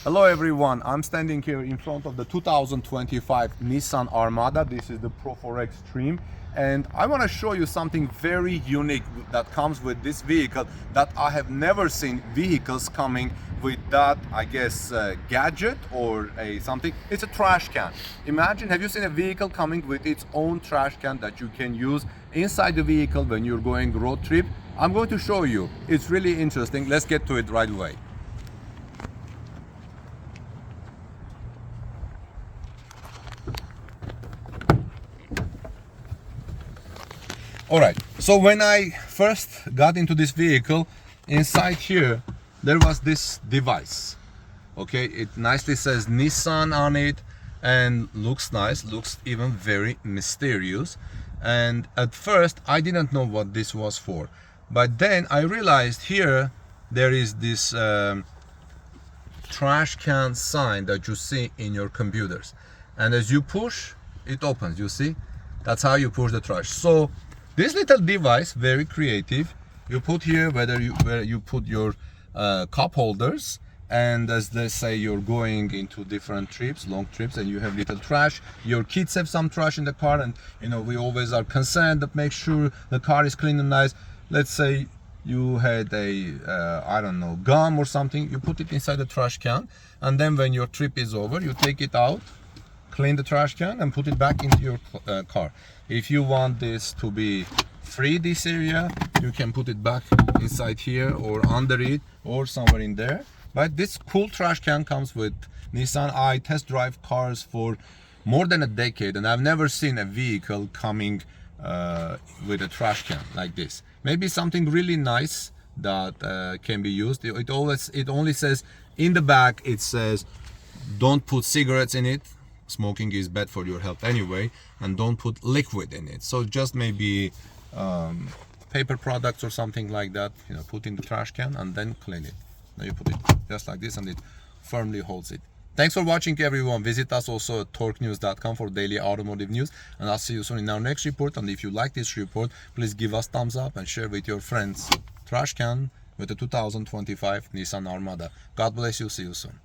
Hello everyone, I'm standing here in front of the 2025 Nissan Armada. This is the Pro-4X trim, and I want to show you something very unique that comes with this vehicle that I have never seen vehicles coming with that, I guess, gadget or something. It's a trash can. Imagine, have you seen a vehicle coming with its own trash can that you can use inside the vehicle when you're going road trip? I'm going to show you. It's really interesting. Let's get to it right away. Alright, so when I first got into this vehicle, inside here there was this device. Okay, it nicely says Nissan on it and looks nice, looks even very mysterious. And at first I didn't know what this was for, but then I realized here there is this trash can sign that you see in your computers, and as you push it opens. You see, that's how you push the trash. So this little device, very creative. You put here where you put your cup holders, and as they say, you're going into different trips, long trips, and you have little trash. Your kids have some trash in the car, and you know we always are concerned that make sure the car is clean and nice. Let's say you had a I don't know, gum or something. You put it inside the trash can, and then when your trip is over, you take it out, clean the trash can, and put it back into your car. If you want this to be free, this area, you can put it back inside here or under it or somewhere in there. But this cool trash can comes with Nissan. I test drive cars for more than a decade, and I've never seen a vehicle coming with a trash can like this. Maybe something really nice that can be used. It only says in the back, it says don't put cigarettes in it. Smoking is bad for your health anyway, and don't put liquid in it. So just maybe paper products or something like that, you know, put in the trash can and then clean it. Now you put it just like this and it firmly holds it. Thanks for watching everyone. Visit us also at torquenews.com for daily automotive news, and I'll see you soon in our next report. And if you like this report, please give us thumbs up and share with your friends. Trash can with the 2025 Nissan Armada. God bless you. See you soon.